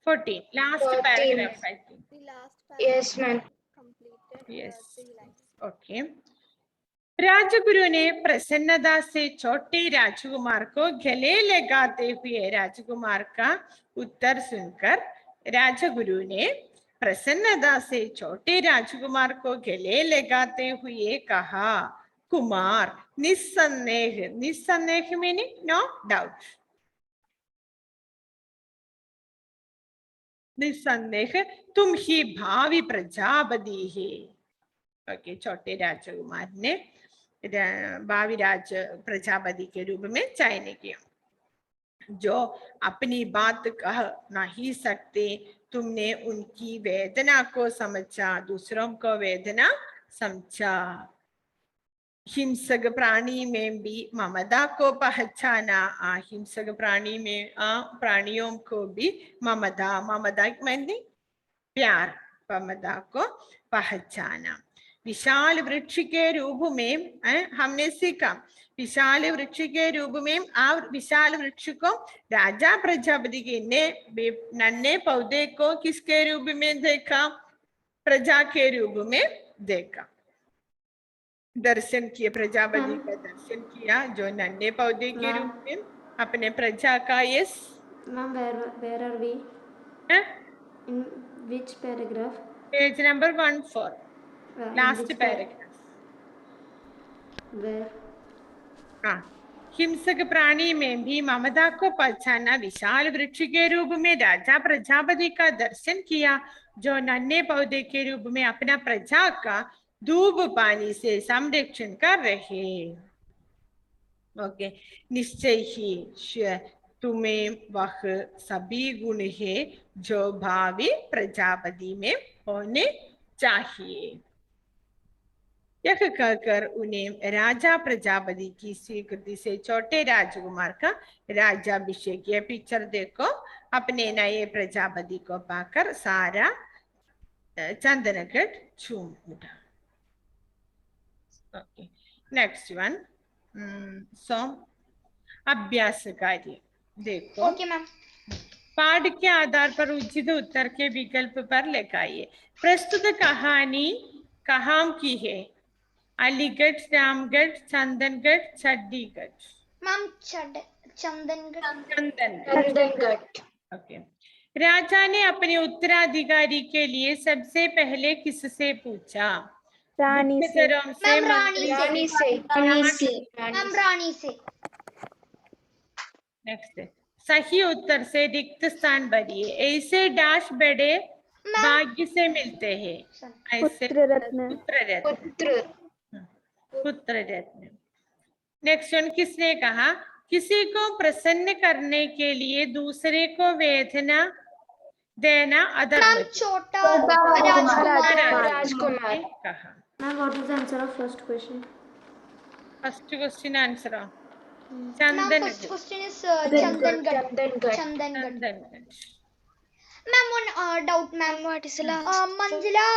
14. Last 14. paragraph, I think. The last Yes, ma'am. completed. Yes. 3 lines. Okay. Rajguru ने प्रसन्नता से छोटे राजकुमार को गले लगाते हुए राजकुमार का उत्तर सुनकर राजगुरु ने प्रसन्नता से छोटे राजकुमार को गले लगाते हुए कहा, कुमार, निस्संदेह, निस्संदेह मीनिंग नो डाउट, निस्संदेह तुम ही भावी प्रजापति है। ओके, छोटे राजकुमार ने भावी राज प्रजापति के रूप में चयन किया। जो अपनी बात कह नहीं सकते, तुमने उनकी वेदना को समझा, दूसरों को वेदना समझा। हिंसक प्राणी में भी ममता को पहचाना, हिंसक प्राणी में प्राणियों को भी ममता, ममता मैंने प्यार, ममता को पहचाना। विशाल वृक्ष के रूप में हमने सीखा, विशाल वृक्ष के रूप में विशाल वृक्ष को राजा प्रजापति के नन्हे पौधे को किसके रूप में देखा? प्रजा के रूप में देखा, दर्शन किया, प्रजापति का दर्शन किया जो नन्हे पौधे के रूप में अपने प्रजा का। Yes Ma'am, where are we? In which paragraph? Page number 14, last paragraph. Where? हिंसक प्राणी में भी ममता को पहचाना, विशाल वृक्ष के रूप में राजा प्रजापति का दर्शन किया जो नन्हे पौधे के रूप में अपना प्रजा का धूप पानी से संरक्षण कर रहे। ओके, निश्चय ही तुम्हें वह सभी गुण है जो भावी प्रजापति में होने चाहिए। यह कहकर उन्हें राजा प्रजापति की स्वीकृति से छोटे राजकुमार का राज्याभिषेक किया। पिक्चर देखो, अपने नए प्रजापति को पाकर सारा चंदनगढ़ झूम उठा। Okay, next one. सो अभ्यास कार्य देखो। Okay ma'am. पाठ के आधार पर उचित उत्तर के विकल्प पर लिखाइए। प्रस्तुत कहानी कहाँ की है? अलीगढ़, रामगढ़, चंदनगढ़, चंडीगढ़। मैम चंदनगढ़। ओके। राजा ने अपने उत्तराधिकारी के लिए सबसे पहले किससे पूछा? रानी से। मैम रानी से। नेक्स्ट, सही उत्तर से रिक्त स्थान भरिए। ऐसे डैश बड़े भाग्य से मिलते हैं। ऐसे पुत्र रत्न। नेक्स्ट वन, किसने कहा? किसी को प्रसन्न करने के लिए दूसरे को वेदना देना अधर्म। छोटा राजकुमार कहा। Ma'am, what is the answer of first question? First question answer First question is Chandangarh. Ma'am, one doubt, ma'am. What is the last? Manjula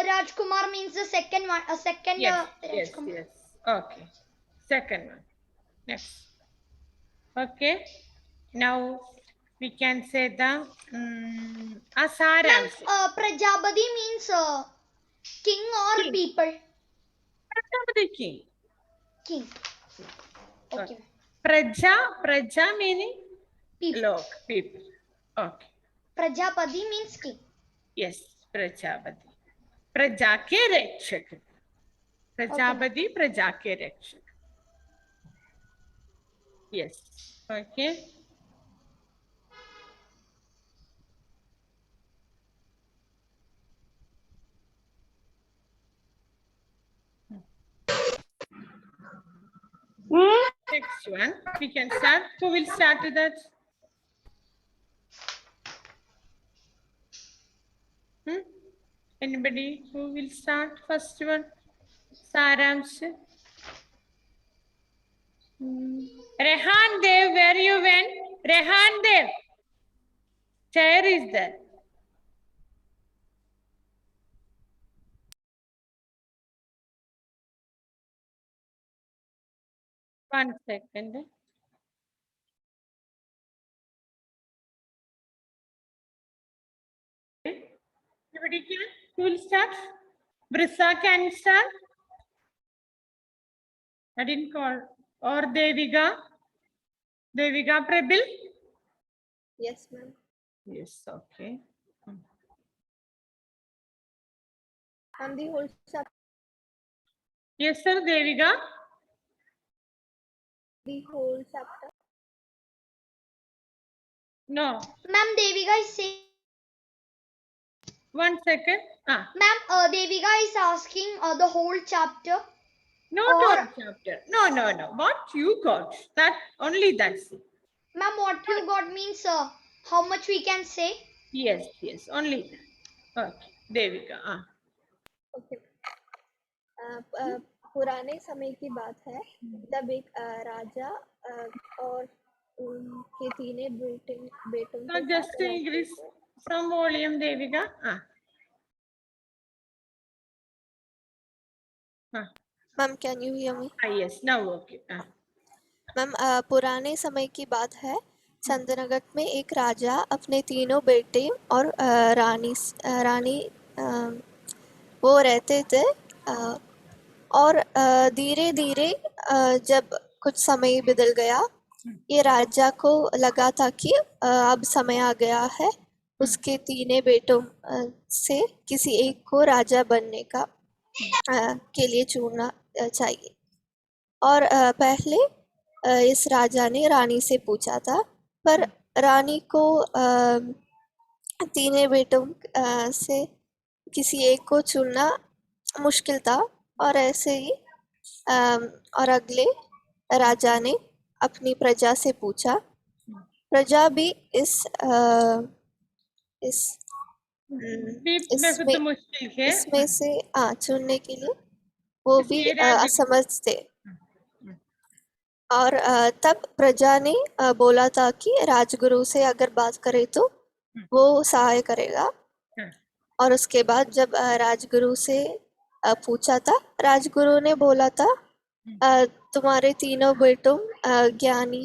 Rajkumar means the second one. Second Rajkumar. Yes. Okay. Second one. Next. Okay. Now we can say the Ma'am, Prajapati means king or people? Prajapati king. King. Okay. Praja meaning People. people. Okay. Prajapati means king. Yes, Prajapati, प्रजा के रक्षक। प्रजापति प्रजा के रक्षक। Yes. Okay. Next one, we can start. Who will start with that? Anybody who will start first one? Saransh. Rehan Dev, where you went? Rehan Dev. Chair is there. One second. Anybody can? Who will start? Brisa can start. I didn't call. Or Devika. Devika Prebil. Yes, ma'am. Yes, okay. And the whole chapter. Yes, sir, Devika. The whole chapter. No. Ma'am, Devika is saying. 1 second. Ma'am, Devika is asking the whole chapter. Not Or- all chapter. No. What you got? That only that's it. Ma'am, what you got means how much we can say? Yes, only that. Okay, Devika. Okay. पुराने समय की बात है जब एक राजा और उनके तीनों बेटों So just to increase some volume, Devika. Ma'am can you hear me? Yes, now okay. Ma'am पुराने समय की बात है चंदनगढ़ में एक राजा अपने तीनों बेटे और रानी वो रहते थे और धीरे धीरे जब कुछ समय बदल गया ये राजा को लगा था कि अब समय आ गया है उसके तीनों बेटों से किसी एक को राजा बनने का के लिए चुनना चाहिए और पहले इस राजा ने रानी से पूछा था पर रानी को तीनों बेटों से किसी एक को चुनना मुश्किल था और ऐसे ही और अगले राजा ने अपनी प्रजा से पूछा प्रजा भी इसमें से चुनने के लिए वो भी असमर्थ थे और तब प्रजा ने बोला था कि राजगुरु से अगर बात करे तो वो सहाय करेगा और उसके बाद जब राजगुरु से पूछा था राजगुरु ने बोला था तुम्हारे तीनों बेटों ज्ञानी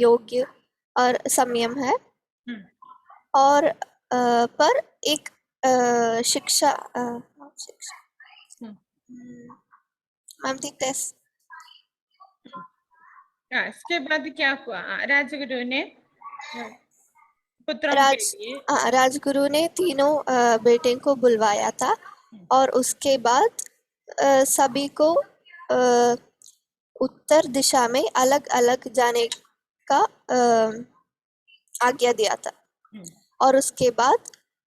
योग्य और संयम है और पर एक शिक्षा मैम ठीक है इसके बाद क्या हुआ राजगुरु ने पुत्रों के लिए राजगुरु ने तीनों बेटे को बुलवाया था और उसके बाद सभी को उत्तर दिशा में अलग अलग जाने का आज्ञा दिया था और उसके बाद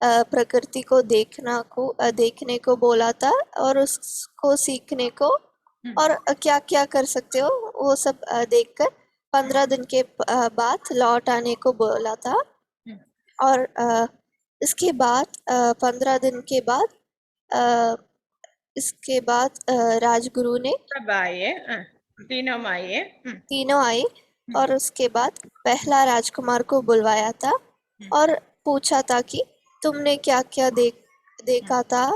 प्रकृति को देखने को बोला था और उसको सीखने को और क्या क्या कर सकते हो वो सब देखकर 15 दिन के बाद लौट आने को बोला था और इसके बाद 15 दिन के बाद इसके बाद राजगुरु ने तीनों आए और उसके बाद पहला राजकुमार को बुलवाया था और पूछा था कि तुमने क्या क्या देखा था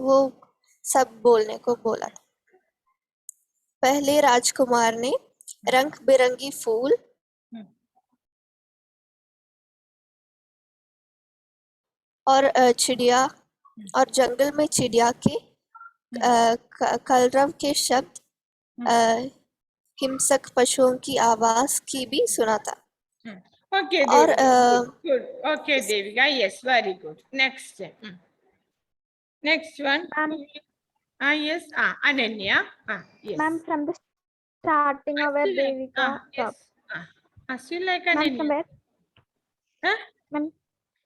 वो सब बोलने को बोला था पहले राजकुमार ने रंग बिरंगी फूल और चिड़िया और जंगल में चिड़िया के कलरव के शब्द हिंसक पशुओं की आवाज की भी सुना था Okay, और good. Okay, Devika. Yes, very good. Next one. Yes. Ananya. Yes. Ma'am, from the starting of where Devika stopped. Still like Ananya. Ma'am, from where?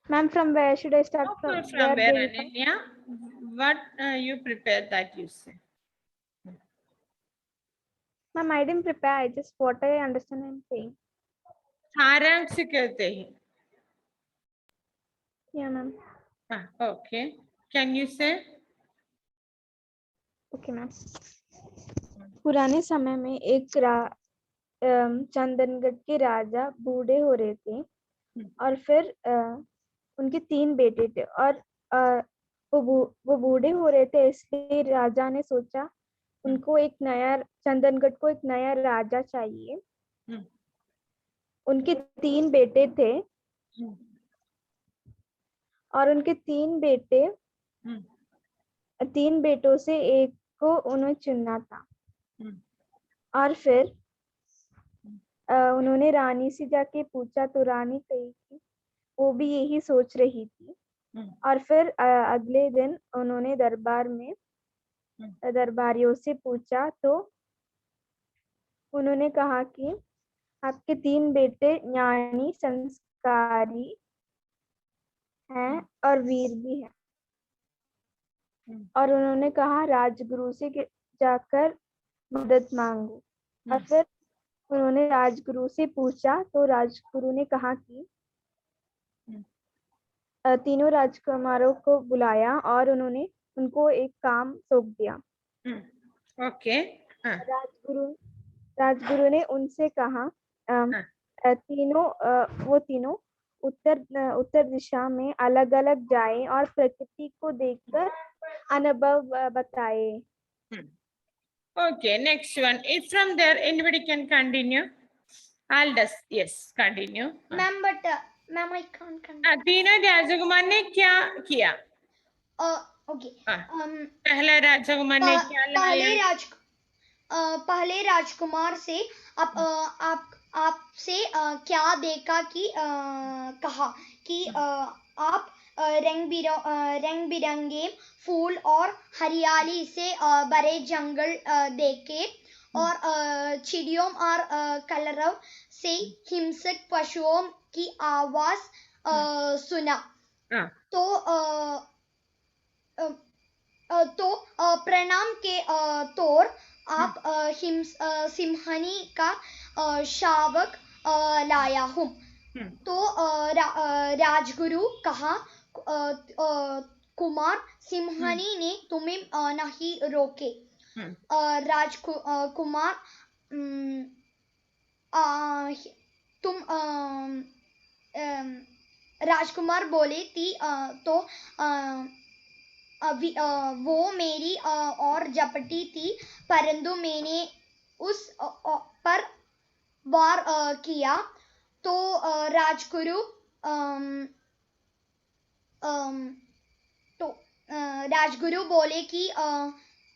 Ma'am, from where should I start? From where, Ananya? What you prepared that you say? Ma'am, I didn't prepare. I just what I understand I'm saying. सारांश कहते हैं. Yeah, ma'am. Okay. Can you say? Okay, ma'am. पुराने समय में एक चंदनगढ़ के राजा बूढ़े हो रहे थे और फिर उनके 3 बेटे थे और वो बूढ़े हो रहे थे इसलिए राजा ने सोचा उनको चंदनगढ़ को एक नया राजा चाहिए. उनके 3 बेटे थे और उनके तीन बेटों से एक को उन्हें चुनना था। और फिर उन्होंने रानी से जाके पूछा तो रानी कही कि वो भी यही सोच रही थी। और फिर अगले दिन उन्होंने दरबारियों से पूछा तो उन्होंने कहा कि आपके 3 बेटे ज्ञानी, संस्कारी हैं और वीर भी हैं। और उन्होंने कहा राजगुरु से जाकर मदद मांगो। और फिर उन्होंने राजगुरु से पूछा तो राजगुरु ने कहा कि तीनों राजकुमारों को बुलाया और उन्होंने उनको एक काम सौंप दिया। ओके। राजगुरु ने उनसे कहा वो तीनों उत्तर दिशा में अलग अलग जाएं और प्रकृति को देखकर अनुभव बताए। Okay, next one. If from there anybody can continue. Aldous, yes, continue. Ma'am, but ma'am, I can't continue. तीनों राजकुमार ने क्या किया? Okay. पहला राजकुमार ने क्या लाया? पहले राजकुमार से आपसे क्या देखा कि कहा कि आप रंग बिरंगे फूल और हरियाली से भरे जंगल देखे और चिड़ियों और कलरव से हिंसक पशुओं की आवाज सुना। तो प्रणाम के तौर आप सिंहनी का शावक लाया हूँ। तो राजगुरु कहा कुमार सिंहनी ने तुम्हें नहीं रोके। राजकुमार राजकुमार बोले थी तो वो मेरी और झपटी थी परंतु मैंने उस पर वार किया। तो राजगुरु बोले कि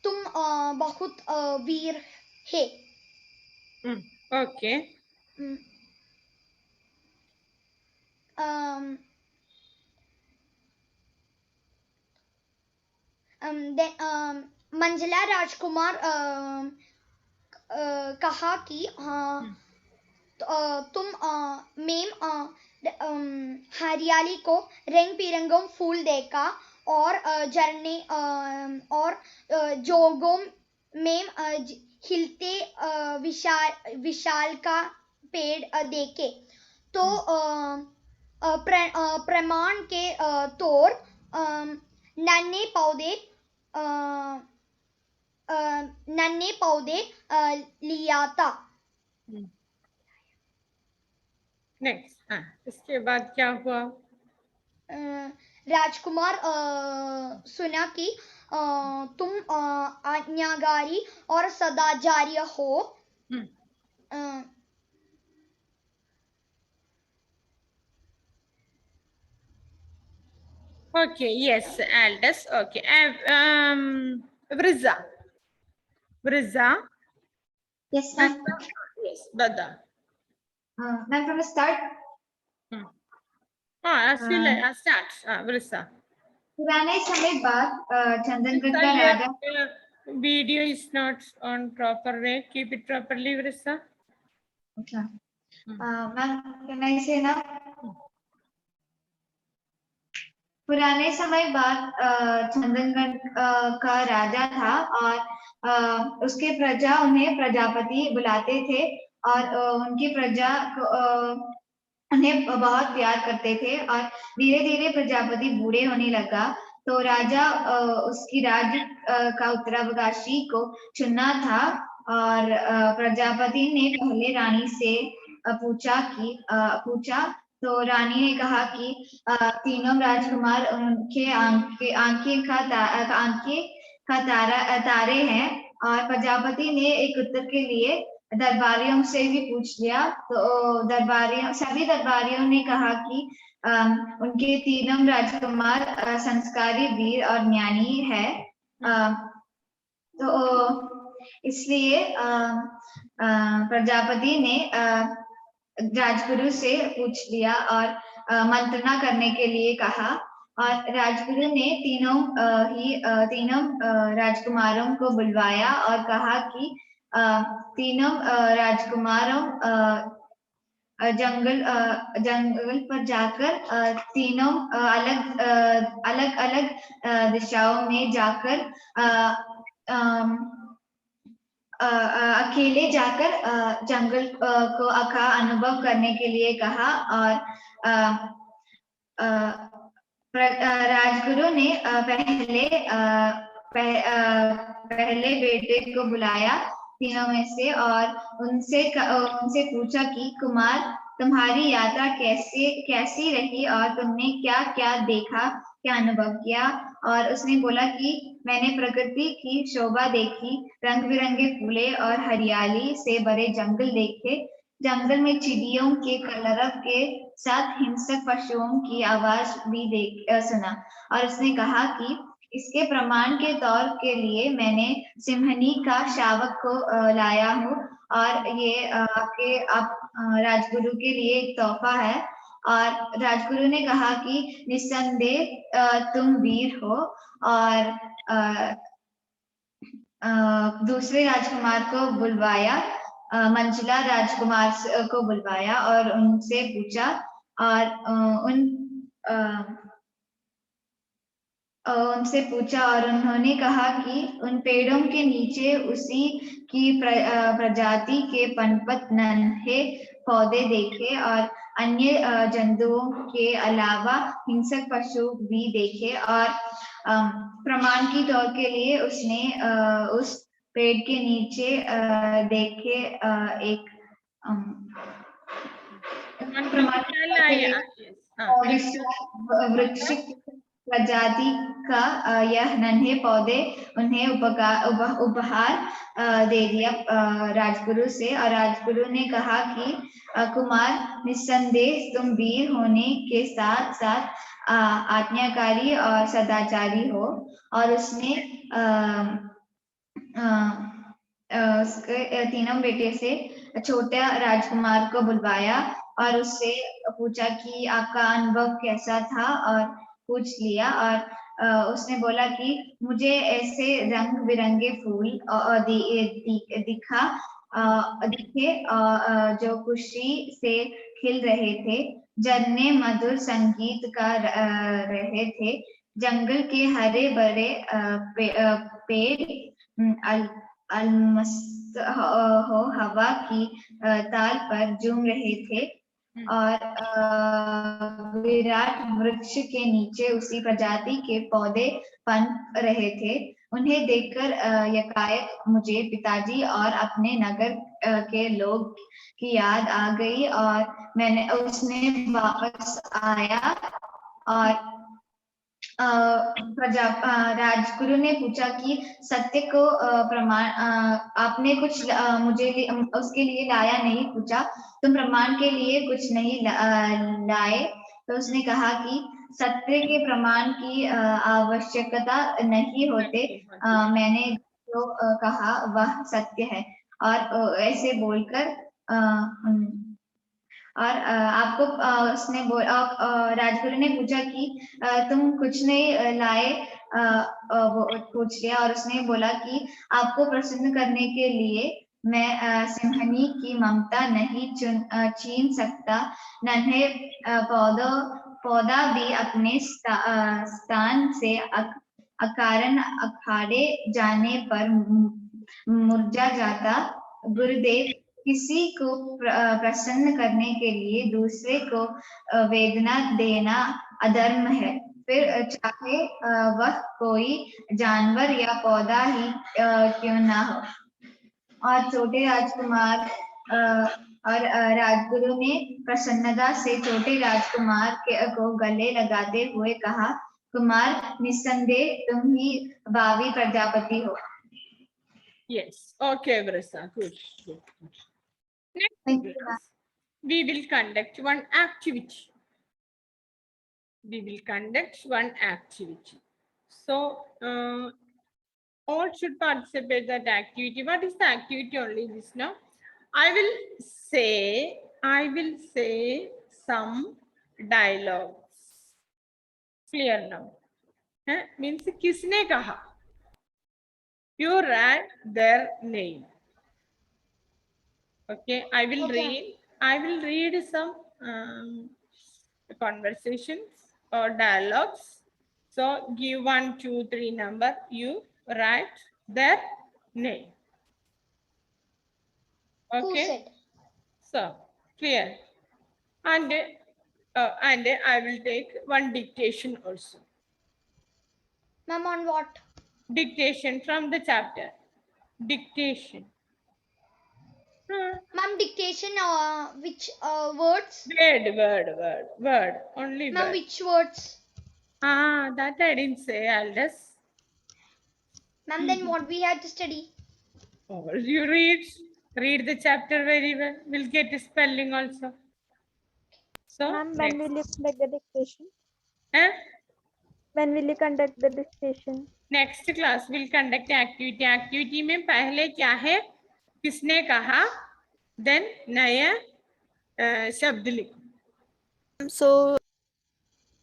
तुम बहुत वीर है। ओके। मंजला राजकुमार कहा कि तुम हरियाली को रंग बिरंगों फूल देखा और झरने और जोगों में हिलते विशाल का पेड़ देखे। तो प्रमाण के तौर नन्हे पौधे लिया था। नेक्स्ट, इसके बाद क्या हुआ? राजकुमार सुना कि तुम आज्ञाकारी और सदाचारी हो। Okay, yes, Aldous. Okay, Vriza. Yes, ma'am. Yes, Dada. Ma'am, from the start. Start. Vriza. पुराने समय बाद चंदनगढ़ का राजा. Video is not on proper way. Keep it properly, Vriza. Okay. Ma'am, can I say now? पुराने समय बाद चंदनगढ़ का राजा था और उसके प्रजा उन्हें प्रजापति बुलाते थे और उनकी प्रजा उन्हें बहुत प्यार करते थे और धीरे धीरे प्रजापति बूढ़े होने लगा। तो राजा उसकी राज्य का उत्तराधिकारी को चुनना था और प्रजापति ने पहले रानी से पूछा तो रानी ने कहा कि तीनों राजकुमार उनके आंखें का तारे हैं और प्रजापति ने एक उत्तर के लिए दरबारियों से भी पूछ लिया। तो सभी दरबारियों ने कहा कि उनके तीनों राजकुमार संस्कारी, वीर और ज्ञानी है। तो इसलिए प्रजापति ने राजगुरु से पूछ लिया और मंत्रणा करने के लिए कहा, और राजगुरु ने तीनों राजकुमारों को बुलवाया और कहा कि तीनों राजकुमारों जंगल पर जाकर तीनों अलग दिशाओं में जाकर अकेले जाकर जंगल का अनुभव करने के लिए कहा। और राजगुरु ने पहले बेटे को बुलाया तीनों में से और उनसे पूछा कि कुमार, तुम्हारी यात्रा कैसी रही और तुमने क्या क्या देखा, क्या अनुभव किया। और उसने बोला कि मैंने प्रकृति की शोभा देखी, रंग बिरंगे फूले और हरियाली से भरे जंगल देखे, जंगल में चिड़ियों के कलरव के साथ हिंसक पशुओं की आवाज भी सुना। और उसने कहा कि इसके प्रमाण के तौर के लिए मैंने सिंहनी का शावक को लाया हूँ और ये आप राजगुरु के लिए एक तोहफा है। और राजगुरु ने कहा कि निस्संदेह तुम वीर हो। और दूसरे राजकुमार को बुलवाया, मंजुला राजकुमार को बुलवाया और उनसे पूछा और और उन्होंने कहा कि उन पेड़ों के नीचे उसी की प्रजाति के पनपत नन्हे पौधे देखे और अन्य जंतुओं के अलावा हिंसक पशु भी देखे। और प्रमाण की तौर के लिए उसने उस पेड़ के नीचे देखे एक वृक्ष प्रजाति का यह नन्हे पौधे उन्हें उपहार दे दिया राजगुरु से। और राजगुरु ने कहा कि कुमार, निस्संदेह तुम वीर होने के साथ साथ आज्ञाकारी और सदाचारी हो। और उसने उसके तीनों बेटे से छोटे राजकुमार को बुलवाया और उससे पूछा कि आपका अनुभव कैसा था और पूछ लिया। और उसने बोला कि मुझे ऐसे रंग बिरंगे फूल दिखे जो खुशी से खिल रहे थे, झरने मधुर संगीत का रहे थे, जंगल के हरे भरे पेड़ अलमस्त हो हवा की ताल पर झूम रहे थे। और विराट वृक्ष के नीचे उसी प्रजाति के पौधे पनप रहे थे। उन्हें देखकर यकायक मुझे पिताजी और अपने नगर के लोग की याद आ गई और उसने वापस आया। और राजगुरु ने पूछा कि सत्य को प्रमाण आपने कुछ मुझे उसके लिए लाया नहीं, पूछा तुम प्रमाण के लिए कुछ नहीं लाए। तो उसने कहा कि सत्य के प्रमाण की आवश्यकता नहीं होते, मैंने जो कहा वह सत्य है। और ऐसे बोलकर और आपको उसने राजगुरु ने पूछा कि तुम कुछ नहीं लाए, वो पूछ लिया। और उसने बोला कि आपको प्रसन्न करने के लिए मैं सिंहनी की ममता नहीं छीन सकता। नन्हे पौधा भी अपने स्थान से अकारण अखाड़े जाने पर मुरझा जाता। गुरुदेव, किसी को प्रसन्न करने के लिए दूसरे को वेदना देना अधर्म है, फिर चाहे वह कोई जानवर या पौधा ही क्यों ना हो। और छोटे राजकुमार और राजगुरु ने प्रसन्नता से छोटे राजकुमार को गले लगाते हुए कहा, कुमार, निस्संदेह तुम ही भावी प्रजापति हो। Yes. Okay, Vrisa. Good. Next, we will conduct one activity. we will conduct one activity. So, all should participate that activity. What is the activity only this now? I will say some dialogues. Clear now? Means किसने कहा? You write their name. Okay, I will read some conversations or dialogues. So give 1, 2, 3 number. You write their name. Who Okay. said? So clear. And I will take one dictation also. Ma'am, on what? Dictation from the chapter. Dictation. Ma'am, dictation, which words? Word. Only Ma'am, word. which words? That I didn't say, Aldous. Ma'am, then what we had to study? Or you read the chapter very well. We'll get the spelling also. So, Ma'am, when will you conduct the dictation? eh? When will you conduct the dictation? Next class will conduct activity. Activity में पहले क्या है? किसने कहा? Then नया शब्द लिखो.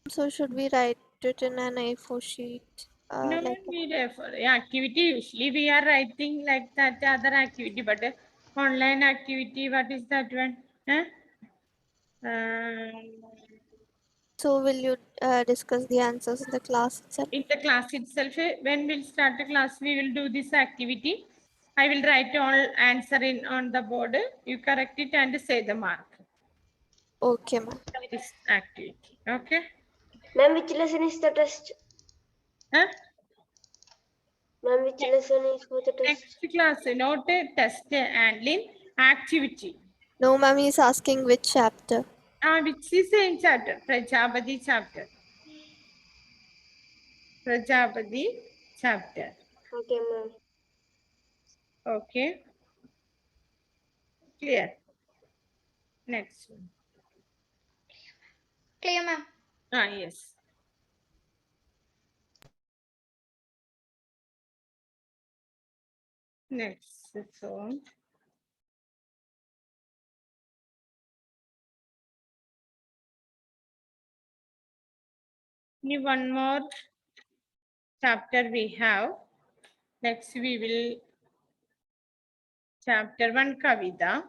So should we write it in an A4 sheet? No Like need for activity. Usually we are writing like that other activity, but online activity, what is that one? so will you discuss the answers in the class itself? In the class itself, when we'll start the class, we will do this activity. I will write all answer on the board. You correct it and say the mark. Okay, ma'am. This activity. Okay. Ma'am, which lesson is the test? Huh? Ma'am, which lesson is for the test? Next class, not a test and activity. No, ma'am, he is asking which chapter. Which is same chapter, Prajapati chapter. Prajapati chapter. Okay, ma'am. Okay. Clear. Next one. Clear, ma'am. Yes. Next one. One more chapter we have. Next we will chapter 1 Kavita.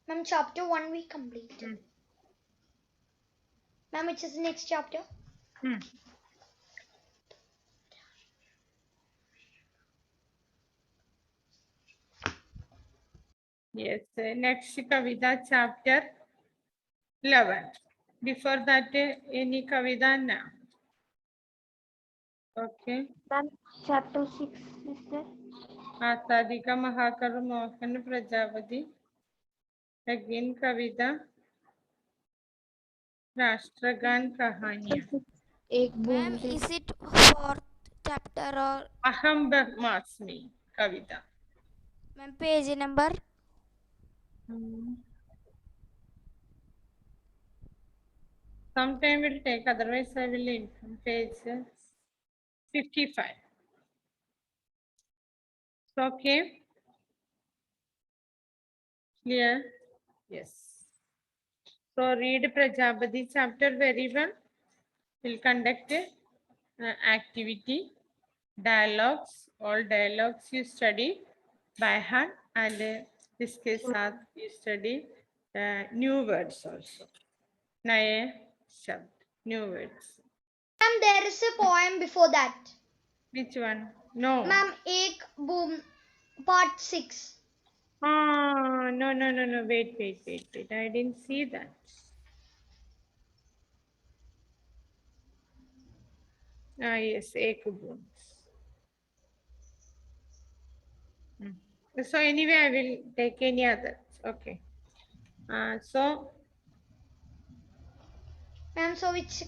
Ma'am, chapter 1 we completed. Ma'am, which is the next chapter? Yes, next Kavita chapter 11. Before that, any Kavita now. Okay. Ma'am, chapter 6 is there? Atadika Mahakaru Mohan Prajapati. Again Kavita. Rashtragan Kahaniya. Ma'am, is it fourth chapter or Aham Brahmasmi Kavita. ma'am page number? Sometime will take, otherwise I will inform. Page 55. Okay. Clear? Yes. So read Prajapati chapter very well. We'll conduct activity, dialogues, all dialogues you study by heart, and this case you study new words also. Naye shabd, new words. Ma'am, there is a poem before that. Which one? No. Ma'am, Ek Boom, part 6. No. Wait. I didn't see that. Yes, Ek Boom. So anyway, I will take any other. Okay. So Ma'am, so which